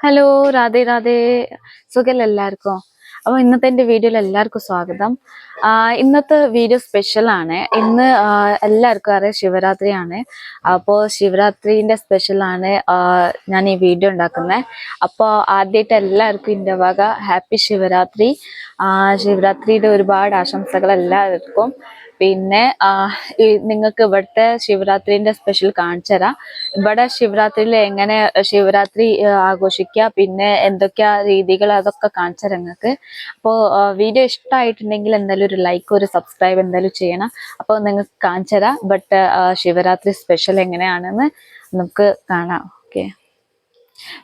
Hello, Radhe Radhe. സുഖല്ലേ എല്ലാവർക്കും? അപ്പോൾ ഇന്നത്തെ എൻ്റെ വീഡിയോയിൽ എല്ലാവർക്കും സ്വാഗതം. ഇന്നത്തെ വീഡിയോ സ്പെഷ്യലാണ്. ഇന്ന് എല്ലാവർക്കും അറിയാം ശിവരാത്രിയാണ്. അപ്പോൾ ശിവരാത്രിൻ്റെ സ്പെഷ്യലാണ് ഞാൻ ഈ വീഡിയോ ഉണ്ടാക്കുന്നത്. അപ്പോൾ ആദ്യമായിട്ട് എല്ലാവർക്കും എൻ്റെ വക ഹാപ്പി ശിവരാത്രി. ശിവരാത്രിയുടെ ഒരുപാട് ആശംസകൾ എല്ലാവർക്കും. പിന്നെ നിങ്ങൾക്ക് ഇവിടുത്തെ ശിവരാത്രിന്റെ സ്പെഷ്യൽ കാണിച്ചു തരാം. ഇവിടെ ശിവരാത്രിയിൽ എങ്ങനെ ശിവരാത്രി ആഘോഷിക്കുക, പിന്നെ എന്തൊക്കെയാ രീതികൾ, അതൊക്കെ കാണിച്ചു തരാം നിങ്ങൾക്ക്. അപ്പോൾ വീഡിയോ ഇഷ്ടമായിട്ടുണ്ടെങ്കിൽ എന്തായാലും ഒരു ലൈക്ക്, ഒരു സബ്സ്ക്രൈബ് എന്തായാലും ചെയ്യണം. അപ്പോൾ നിങ്ങൾക്ക് കാണിച്ചു തരാം ബട്ട് ശിവരാത്രി സ്പെഷ്യൽ എങ്ങനെയാണെന്ന് നമുക്ക് കാണാം. ഓക്കെ,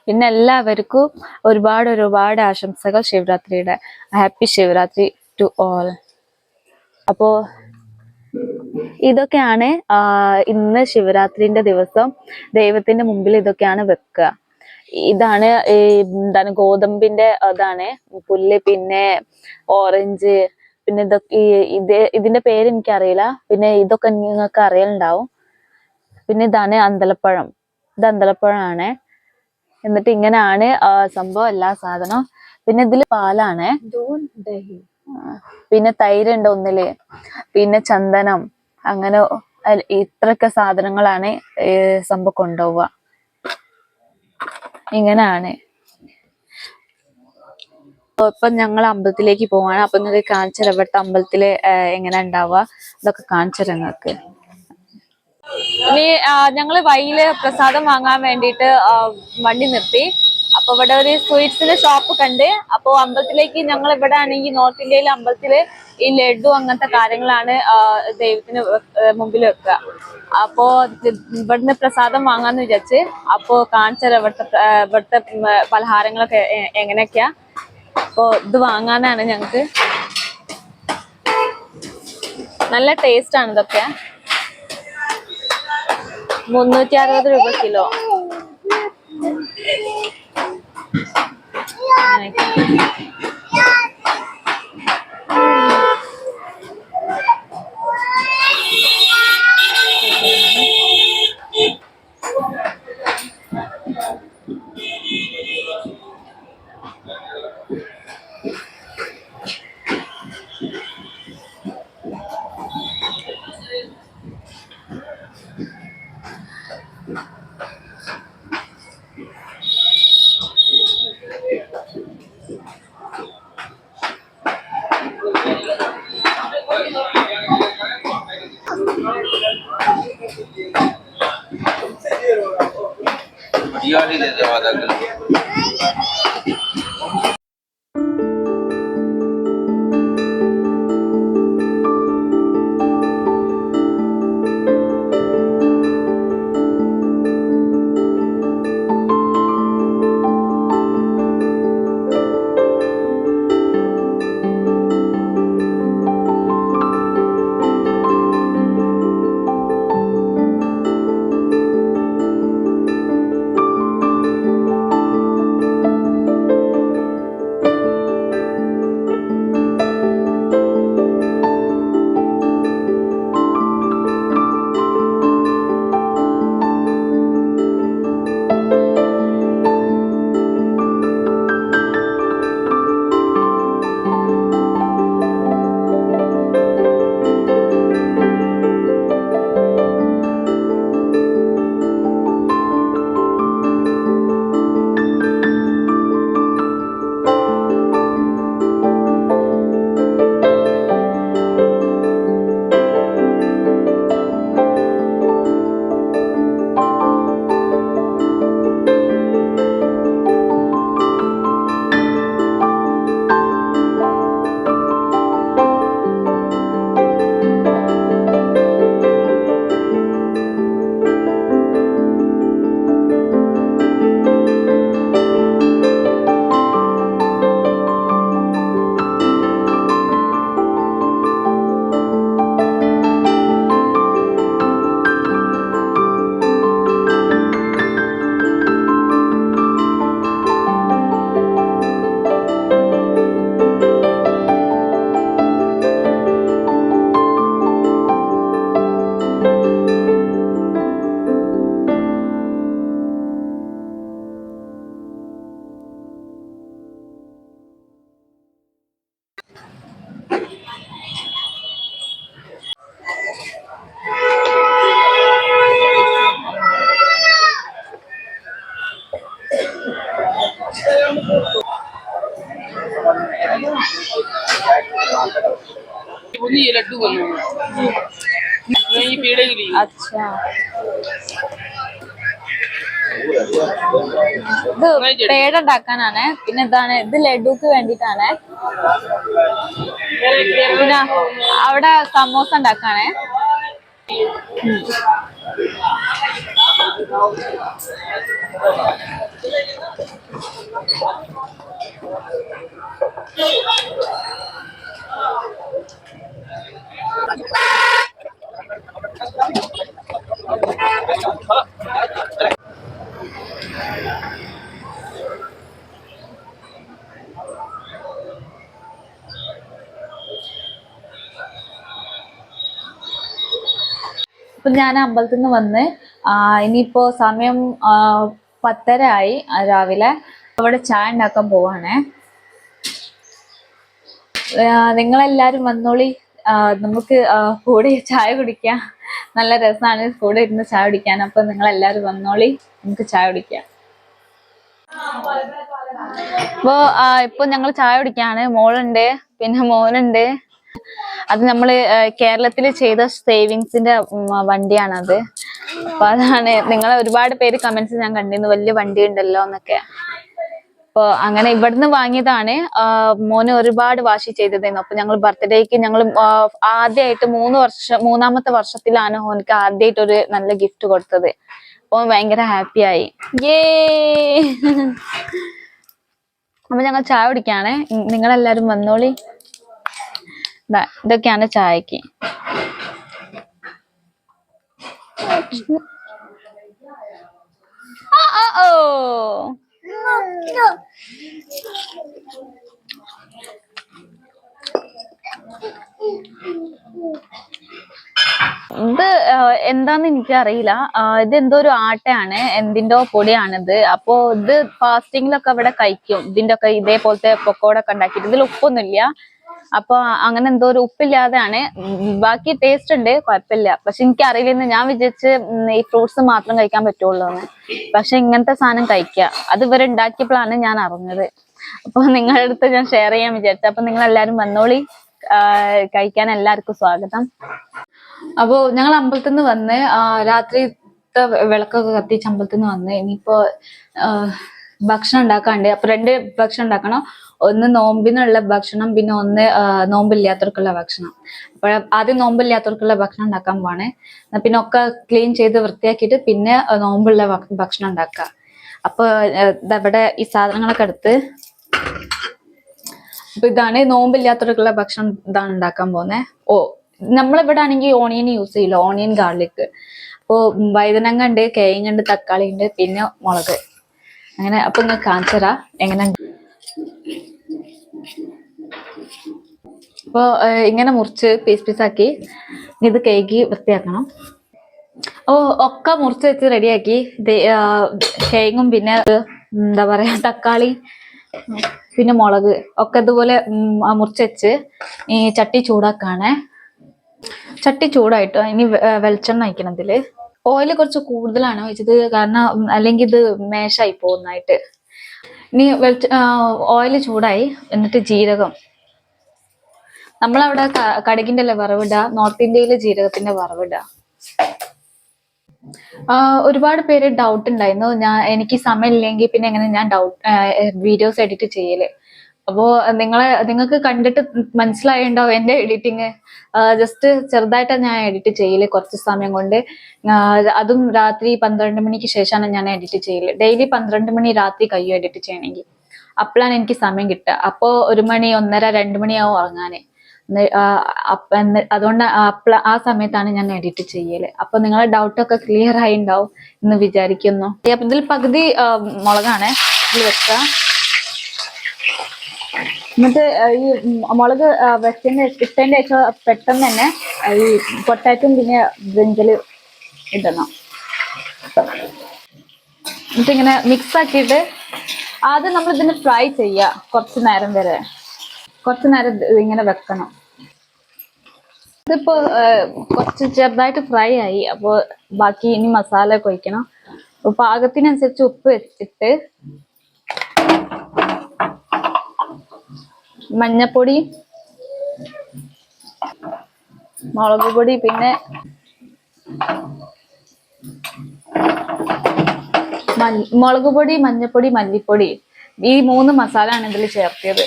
പിന്നെ എല്ലാവർക്കും ഒരുപാട് ഒരുപാട് ആശംസകൾ ശിവരാത്രിയുടെ. Happy Shivaratri to all. അപ്പോൾ ഇതൊക്കെയാണ് ഇന്ന് ശിവരാത്രിന്റെ ദിവസം ദൈവത്തിന്റെ മുമ്പിൽ ഇതൊക്കെയാണ് വെക്കുക. ഇതാണ് എന്താണ് ഗോതമ്പിന്റെ അതാണ് പുല്ല്, പിന്നെ ഓറഞ്ച്, പിന്നെ ഇതൊക്കെ ഇതിന്റെ പേര് എനിക്കറിയില്ല. പിന്നെ ഇതൊക്കെ നിങ്ങൾക്ക് അറിയലുണ്ടാവും. പിന്നെ ഇതാണ് അന്തലപ്പഴം. ഇത് അന്തലപ്പഴമാണ്. എന്നിട്ട് ഇങ്ങനെയാണ് സംഭവം, എല്ലാ സാധനവും. പിന്നെ ഇതില് പാലാണ്, പിന്നെ തൈരുണ്ട് ഒന്നില്, പിന്നെ ചന്ദനം, അങ്ങനെ ഇത്രയൊക്കെ സാധനങ്ങളാണ് സംഭവം കൊണ്ടുപോവുക. ഇങ്ങനെയാണ്. ഇപ്പൊ ഞങ്ങൾ അമ്പലത്തിലേക്ക് പോവാണ്. അപ്പൊ നിങ്ങൾക്ക് കാണിച്ചു ഇവിടുത്തെ അമ്പലത്തില് എങ്ങനെ ഉണ്ടാവുക ഇതൊക്കെ കാണിച്ചു തരാം നിങ്ങൾക്ക്. ഇനി ഞങ്ങള് വഴിയില് പ്രസാദം വാങ്ങാൻ വേണ്ടിയിട്ട് വണ്ടി നിർത്തി. അപ്പൊ ഇവിടെ ഒരു സ്വീറ്റ്സിന്റെ ഷോപ്പ് കണ്ട്. അപ്പൊ അമ്പലത്തിലേക്ക് ഞങ്ങൾ ഇവിടെ ആണെങ്കിൽ നോർത്ത് ഇന്ത്യയിലെ അമ്പലത്തില് ഈ ലഡു അങ്ങനത്തെ കാര്യങ്ങളാണ് ദൈവത്തിന് മുമ്പിൽ വെക്കുക. അപ്പോ ഇവിടുന്ന് പ്രസാദം വാങ്ങാന്ന് വിചാരിച്ച്. അപ്പോ കാണിച്ചത് ഇവിടുത്തെ പലഹാരങ്ങളൊക്കെ എങ്ങനെയൊക്കെയാ. അപ്പൊ ഇത് വാങ്ങാനാണ് ഞങ്ങക്ക്. നല്ല ടേസ്റ്റ് ആണ് ഇതൊക്കെ. 360 രൂപ കിലോ. ये लड्डू बने नहीं पेड़े के लिए। अच्छा ഇത് പേട ഉണ്ടാക്കാനാണ്. പിന്നെ ഇതാണ്, ഇത് ലഡുക്ക് വേണ്ടിട്ടാണ്. പിന്നെ അവിടെ സമോസ ഉണ്ടാക്കാണേ. അപ്പൊ ഞാൻ അമ്പലത്തിൽ നിന്ന് വന്ന് ഇനിയിപ്പോ സമയം 10:30 ആയി രാവിലെ. അവിടെ ചായ ഉണ്ടാക്കാൻ പോവാണേ. നിങ്ങളെല്ലാരും വന്നോളി, നമുക്ക് കൂടെ ചായ കുടിക്കാം. നല്ല രസമാണ് കൂടെ ഇരുന്ന് ചായ കുടിക്കാൻ. അപ്പൊ നിങ്ങളെല്ലാരും വന്നോളി, നമുക്ക് ചായ കുടിക്കാം. ഇപ്പൊ ഞങ്ങൾ ചായ കുടിക്കാണ്. മോളുണ്ട്, പിന്നെ മോനുണ്ട്. അത് നമ്മള് കേരളത്തിൽ ചെയ്ത സേവിങ്സിന്റെ വണ്ടിയാണത്. അപ്പൊ അതാണ്, നിങ്ങളെ ഒരുപാട് പേര് കമന്റ്സ് ഞാൻ കണ്ടിരുന്നു, വലിയ വണ്ടി ഉണ്ടല്ലോ എന്നൊക്കെ. അപ്പൊ അങ്ങനെ ഇവിടുന്ന് വാങ്ങിയതാണ്. മോന് ഒരുപാട് വാശി ചെയ്തതായിരുന്നു. അപ്പൊ ഞങ്ങൾ ബർത്ത്ഡേക്ക് ഞങ്ങൾ ആദ്യമായിട്ട് 3 വർഷത്തിലാണ് ഓനക്ക് ആദ്യമായിട്ട് ഒരു നല്ല ഗിഫ്റ്റ് കൊടുത്തത്. അപ്പൊ ഭയങ്കര ഹാപ്പി ആയി. അപ്പൊ ഞങ്ങൾ ചായ കുടിക്കാണ്. നിങ്ങളെല്ലാരും വന്നോളി. ഇതൊക്കെയാണ് ചായക്ക്. ഇത് എന്താന്ന് എനിക്കറിയില്ല. ഇത് എന്തോ ഒരു ആട്ടയാണ്, എന്തിൻ്റെയോ പൊടിയാണിത്. അപ്പോ ഇത് ഫാസ്റ്റിങ്ങിലൊക്കെ അവിടെ കഴിക്കും. ഇതിന്റെ ഒക്കെ ഇതേപോലത്തെ പൊക്കോട ഒക്കെ ഉണ്ടാക്കിയിട്ട്. ഇതിൽ ഉപ്പൊന്നുമില്ല. അപ്പൊ അങ്ങനെ എന്തോ ഒരു ഉപ്പില്ലാതെയാണ്. ബാക്കി ടേസ്റ്റ് ഉണ്ട്, കുഴപ്പമില്ല. പക്ഷെ എനിക്ക് അറിയില്ലെന്ന്, ഞാൻ വിചാരിച്ച് ഈ ഫ്രൂട്ട്സ് മാത്രം കഴിക്കാൻ പറ്റുള്ളൂ എന്ന്. പക്ഷെ ഇങ്ങനത്തെ സാധനം കഴിക്കുക, അത് ഇവരെ ഉണ്ടാക്കിയപ്പോഴാണ് ഞാൻ അറിഞ്ഞത്. അപ്പൊ നിങ്ങളുടെ അടുത്ത് ഞാൻ ഷെയർ ചെയ്യാൻ വിചാരിച്ചു. അപ്പൊ നിങ്ങൾ എല്ലാരും വന്നോളി, കഴിക്കാൻ എല്ലാവർക്കും സ്വാഗതം. അപ്പോ ഞങ്ങൾ അമ്പലത്തിൽ നിന്ന് വന്ന് രാത്രിത്തെ വിളക്കൊക്കെ കത്തിച്ച് അമ്പലത്തിൽ നിന്ന് വന്ന് ഇനിയിപ്പോ ഭക്ഷണം ഉണ്ടാക്കാണ്ട്. അപ്പൊ 2 ഭക്ഷണം ഉണ്ടാക്കണം. ഒന്ന് നോമ്പിനുള്ള ഭക്ഷണം, പിന്നെ ഒന്ന് നോമ്പില്ലാത്തവർക്കുള്ള ഭക്ഷണം. അപ്പോൾ ആദ്യം നോമ്പില്ലാത്തവർക്കുള്ള ഭക്ഷണം ഉണ്ടാക്കാൻ പോവാണ്. പിന്നെ ഒക്കെ ക്ലീൻ ചെയ്ത് വൃത്തിയാക്കിയിട്ട് പിന്നെ നോമ്പുള്ള ഭക്ഷണം ഉണ്ടാക്കുക. അപ്പൊ ഇവിടെ ഈ സാധനങ്ങളൊക്കെ എടുത്ത്, അപ്പൊ ഇതാണ് നോമ്പില്ലാത്തവർക്കുള്ള ഭക്ഷണം, ഇതാണ് ഉണ്ടാക്കാൻ പോകുന്നത്. നമ്മളിവിടെ ആണെങ്കിൽ ഓണിയൻ യൂസ് ചെയ്യില്ല, ഓണിയൻ ഗാർലിക്. അപ്പോൾ വഴുതനങ്ങ ഉണ്ട്, കിഴങ്ങ് ഉണ്ട്, തക്കാളി ഉണ്ട്, പിന്നെ മുളക്. അങ്ങനെ അപ്പൊ ഇങ്ങനെ കാണിച്ചരാ എങ്ങനെ. അപ്പൊ ഇങ്ങനെ മുറിച്ച് പീസാക്കി ഇത് കഴുകി വൃത്തിയാക്കണം. ഒക്കെ മുറിച്ച് വെച്ച് റെഡിയാക്കി. കിഴങ്ങും പിന്നെ എന്താ പറയാ തക്കാളി പിന്നെ മുളക് ഒക്കെ ഇതുപോലെ മുറിച്ച് വെച്ച് ഈ ചട്ടി ചൂടാക്കാണ്. ചട്ടി ചൂടായിട്ട് ഇനി വെളിച്ചെണ്ണ ഒഴിക്കണം. ഇതില് ഓയില് കുറച്ച് കൂടുതലാണ് ഒഴിച്ചത്, കാരണം അല്ലെങ്കിൽ ഇത് മേശായി പോകുന്നതായിട്ട്. ഇനി ഓയില് ചൂടായി. എന്നിട്ട് ജീരകം, നമ്മളവിടെ കടുകിന്റെ അല്ലേ വറവിടുക, നോർത്ത് ഇന്ത്യയില് ജീരകത്തിന്റെ വറവിടുക. ഒരുപാട് പേര് ഡൗട്ട് ഉണ്ടായിരുന്നു, എനിക്ക് സമയമില്ലെങ്കിൽ പിന്നെ എങ്ങനെ ഞാൻ വീഡിയോസ് എഡിറ്റ് ചെയ്യല്. അപ്പോ നിങ്ങൾക്ക് കണ്ടിട്ട് മനസ്സിലായിണ്ടാവും എന്റെ എഡിറ്റിങ്. ജസ്റ്റ് ചെറുതായിട്ടാണ് ഞാൻ എഡിറ്റ് ചെയ്യല്, കുറച്ച് സമയം കൊണ്ട്. അതും രാത്രി 12 മണിക്ക് ശേഷമാണ് ഞാൻ എഡിറ്റ് ചെയ്യല്. ഡെയിലി 12 മണി രാത്രി കഴിയും എഡിറ്റ് ചെയ്യണമെങ്കിൽ. അപ്പോഴാണ് എനിക്ക് സമയം കിട്ടുക. അപ്പോ 1 മണി 1:30 2 മണിയാവും ഉറങ്ങാന്. അതുകൊണ്ട് ആ സമയത്താണ് ഞാൻ എഡിറ്റ് ചെയ്യല്. അപ്പൊ നിങ്ങളുടെ ഡൗട്ടൊക്കെ ക്ലിയർ ആയി ഉണ്ടാവും എന്ന് വിചാരിക്കുന്നു. ഇതിൽ പകുതി മുളകാണ് ഇതിൽ വെക്ക. എന്നിട്ട് ഈ മുളക് ഇട്ടതിന്റെ ശേഷം പെട്ടെന്ന് തന്നെ ഈ പൊട്ടാറ്റും പിന്നെ ബ്രിഞ്ചല് ഇടണം. എന്നിട്ട് ഇങ്ങനെ മിക്സ് ആക്കിയിട്ട് ആദ്യം നമ്മൾ ഇതിന് ഫ്രൈ ചെയ്യുക കുറച്ച് നേരം വരെ. കുറച്ച് നേരം ഇങ്ങനെ വെക്കണം. ഇതിപ്പോ കുറച്ച് ചെറുതായിട്ട് ഫ്രൈ ആയി. അപ്പോൾ ബാക്കി ഇനി മസാല ഒക്കെ ഒഴിക്കണം. അപ്പൊ പാകത്തിനനുസരിച്ച് ഉപ്പ് വെച്ചിട്ട് മഞ്ഞപ്പൊടി, മുളക് പൊടി, പിന്നെ മുളക് പൊടി, മഞ്ഞപ്പൊടി, മല്ലിപ്പൊടി, ഈ 3 മസാല ആണ് ഇതിൽ ചേർത്തിയത്.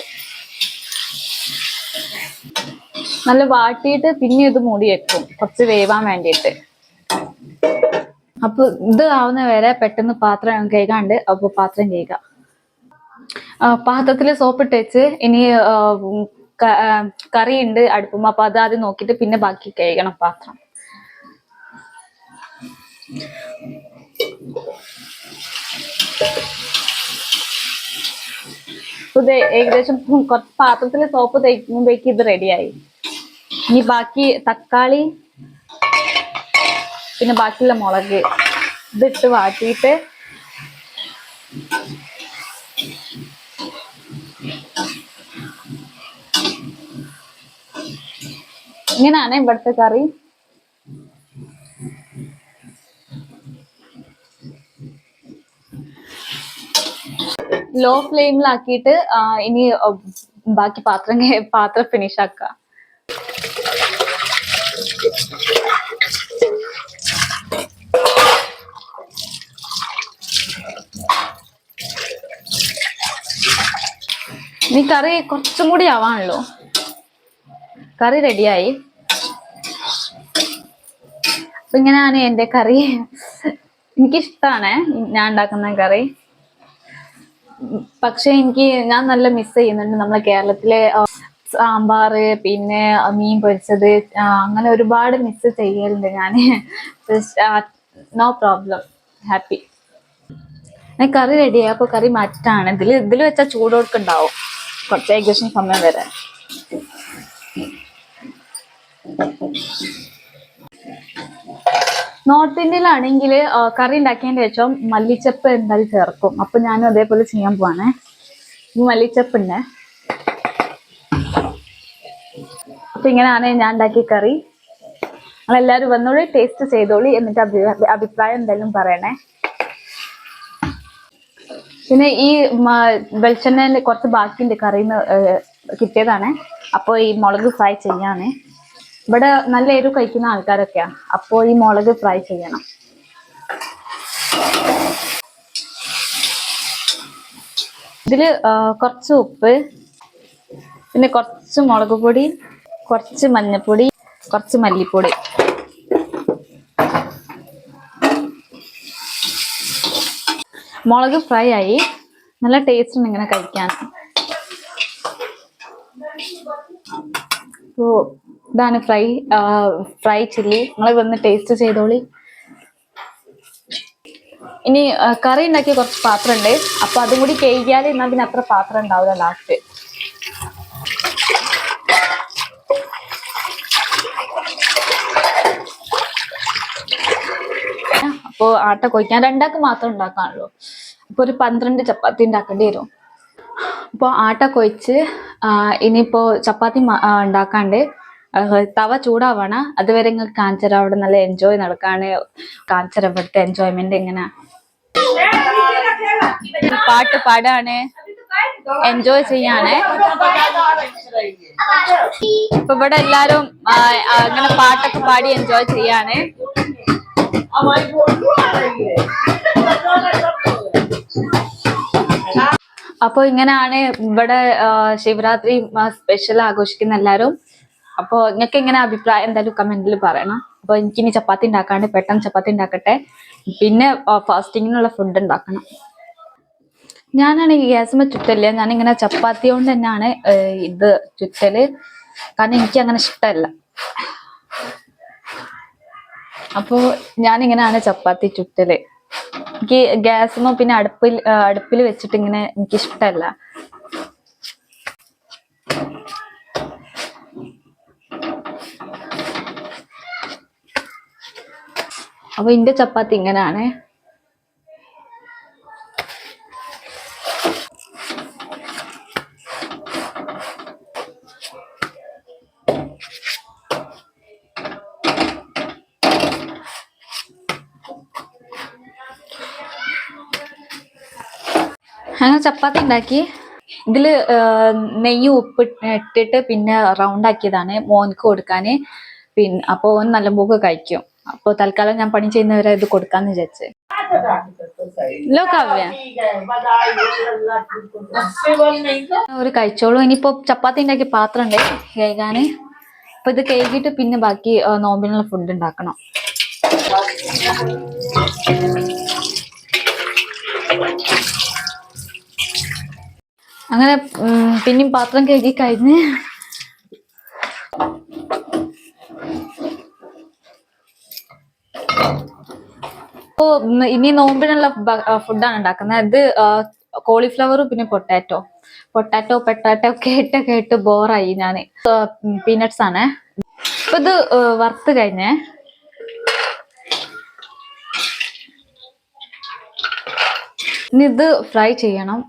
നല്ല വാട്ടിയിട്ട് പിന്നെ ഇത് മൂടി വെക്കും കുറച്ച് വേവാൻ വേണ്ടിയിട്ട്. അപ്പൊ ഇത് ആവുന്ന വരെ പെട്ടെന്ന് പാത്രം കഴുകാണ്ട്. അപ്പൊ പാത്രം കഴുകുക. പാത്രത്തില് സോപ്പിട്ട് വെച്ച് ഇനി കറി ഉണ്ട് അടുപ്പും. അപ്പൊ അത് ആദ്യം നോക്കിയിട്ട് പിന്നെ ബാക്കി കഴുകണം പാത്രം. ഇത് ഏകദേശം കുറച്ച് പാത്രത്തില് സോപ്പ് തേക്കുമ്പോഴേക്ക് ഇത് റെഡിയായി. ഇനി ബാക്കി തക്കാളി പിന്നെ ബാക്കിയുള്ള മുളക് ഇതിട്ട് വാട്ടിയിട്ട് ഇങ്ങനെയാണ് ഇവിടുത്തെ കറി. ലോ ഫ്ലെയിമിലാക്കിയിട്ട് ഇനി ബാക്കി പാത്രം ഫിനിഷ് ആക്കുക. ഇനി കറി കുറച്ചും കൂടി ആവാണല്ലോ. കറി റെഡിയായി. അപ്പൊ ഇങ്ങനെയാണ് എന്റെ കറി. എനിക്കിഷ്ടാണ് ഞാൻ ഉണ്ടാക്കുന്ന കറി. പക്ഷെ ഞാൻ നല്ല മിസ് ചെയ്യുന്നുണ്ട് നമ്മളെ കേരളത്തിലെ സാമ്പാറ്, പിന്നെ മീൻ പൊരിച്ചത്, അങ്ങനെ ഒരുപാട് മിസ് ചെയ്യലുണ്ട് ഞാന്. No problem, happy. കറി റെഡിയായി. അപ്പൊ കറി മാറ്റാണ്. ഇതിൽ വെച്ചാൽ ചൂടോടൊക്കെ ഉണ്ടാവും കുറച്ച് ഏകദേശം സമയം വരെ. നോർത്ത് ഇന്ത്യയിലാണെങ്കിൽ കറി ഉണ്ടാക്കിയതിന്റെ ശേഷം മല്ലിച്ചപ്പ് എന്തായാലും ചേർക്കും. അപ്പൊ ഞാനും അതേപോലെ ചെയ്യാൻ പോവാണേ. മല്ലിച്ചപ്പുണ്ട്. അപ്പൊ ഇങ്ങനെയാണ് ഞാൻ ഉണ്ടാക്കിയ കറി. നിങ്ങളെല്ലാവരും വന്നോളി, ടേസ്റ്റ് ചെയ്തോളി, എന്നിട്ട് അഭിപ്രായം എന്തായാലും പറയണേ. പിന്നെ ഈ വെളിച്ചെണ്ണയിൽ കുറച്ച് ബാക്കിയുണ്ട് കറിന്ന് കിട്ടിയതാണ്. അപ്പോൾ ഈ മുളക് ഫ്രൈ ചെയ്യാന്. ഇവിടെ നല്ല എരിവ് കഴിക്കുന്ന ആൾക്കാരൊക്കെയാ. അപ്പോൾ ഈ മുളക് ഫ്രൈ ചെയ്യണം. ഇതില് കുറച്ച് ഉപ്പ്, പിന്നെ കുറച്ച് മുളക് പൊടി, കുറച്ച് മഞ്ഞപ്പൊടി, കുറച്ച് മല്ലിപ്പൊടി. മുളക് ഫ്രൈ ആയി. നല്ല ടേസ്റ്റ് ഉണ്ട് ഇങ്ങനെ കഴിക്കാൻ. ഇതാണ് ഫ്രൈ ചില്ലി. നിങ്ങൾ വന്ന് ടേസ്റ്റ് ചെയ്തോളി. ഇനി കറി ഉണ്ടാക്കിയ കുറച്ച് പാത്രം ഉണ്ട്. അപ്പൊ അതും കൂടി കഴുകിയാൽ എന്നാൽ പിന്നെ അത്ര പാത്രം ഉണ്ടാവില്ല ലാസ്റ്റ്. അപ്പൊ ആട്ട കൊയ്ക്കാൻ 2 മാത്രം ഉണ്ടാക്കാണല്ലോ. അപ്പൊ ഒരു 12 ചപ്പാത്തി ഉണ്ടാക്കേണ്ടി വരും. അപ്പോൾ ആട്ട കൊയ്ച്ച് ഇനിയിപ്പോ ചപ്പാത്തി ഉണ്ടാക്കാണ്ട് തവ ചൂടാവണ അതുവരെ നിങ്ങൾക്ക് കാണിച്ചരാം. അവിടെ നല്ല എൻജോയ് നടക്കാണ്. കാണിച്ചരാം ഇവിടുത്തെ എൻജോയ്മെന്റ് എങ്ങനെ. പാട്ട് പാടാണ്, എൻജോയ് ചെയ്യാണ്. ഇപ്പൊ ഇവിടെ എല്ലാരും അങ്ങനെ പാട്ടൊക്കെ പാടി എൻജോയ് ചെയ്യാണ്. അപ്പൊ ഇങ്ങനെയാണ് ഇവിടെ ശിവരാത്രി സ്പെഷ്യൽ ആഘോഷിക്കുന്ന എല്ലാരും. അപ്പൊ നിങ്ങൾക്ക് എങ്ങനെ അഭിപ്രായം എന്തായാലും കമന്റിൽ പറയണം. അപ്പൊ എനിക്കിനി ചപ്പാത്തി ഉണ്ടാക്കാണ്ട് പെട്ടെന്ന് ചപ്പാത്തി ഉണ്ടാക്കട്ടെ. പിന്നെ ഫാസ്റ്റിങ്ങിനുള്ള ഫുഡ് ഉണ്ടാക്കണം. ഞാനാണെങ്കിൽ ഗ്യാസുമ്മ ചുറ്റല്ല. ഞാനിങ്ങനെ ചപ്പാത്തി കൊണ്ട് തന്നെയാണ് ഇത് ചുറ്റല്. കാരണം എനിക്ക് അങ്ങനെ ഇഷ്ടമല്ല. അപ്പോ ഞാനിങ്ങനെയാണ് ചപ്പാത്തി ചുറ്റല്. എനിക്ക് ഗ്യാസുമ്മ പിന്നെ അടുപ്പിൽ വെച്ചിട്ട് ഇങ്ങനെ എനിക്കിഷ്ടമല്ല. അപ്പൊ എന്റെ ചപ്പാത്തി ഇങ്ങനെയാണ്. അങ്ങനെ ചപ്പാത്തി ഉണ്ടാക്കി. ഇതില് നെയ്യ് ഉപ്പ് ഇട്ടിട്ട് പിന്നെ റൗണ്ട് ആക്കിയതാണ് മോൻക്ക് കൊടുക്കാന്. പിന്നെ അപ്പൊ ഓൻ നല്ല പോക്ക് കഴിക്കും. അപ്പൊ തൽക്കാലം ഞാൻ പണി ചെയ്യുന്നവരെ ഇത് കൊടുക്കാന്ന് വിചാരിച്ചു. ലോ കാവ്യ ഒരു കഴിച്ചോളൂ. ഇനിയിപ്പോ ചപ്പാത്തി ഉണ്ടാക്കിയ പാത്രം ഉണ്ട് കഴുകാന്. അപ്പൊ ഇത് കഴുകിയിട്ട് പിന്നെ ബാക്കി നോമ്പിനുള്ള ഫുഡ് ഉണ്ടാക്കണം. അങ്ങനെ പിന്നെയും പാത്രം കഴുകി കഴിഞ്ഞ് അപ്പോ ഇനി നോമ്പിനുള്ള ഫുഡാണ് ഉണ്ടാക്കുന്നത്. ഇത് കോളിഫ്ലവറും പിന്നെ പൊട്ടാറ്റോ ഒക്കെ ഇട്ട് ബോറായി ഞാന്. പീനട്സ് ആണ്. അപ്പൊ ഇത് വറുത്ത് കഴിഞ്ഞേ. ഇനി ഇത് ഫ്രൈ ചെയ്യണം.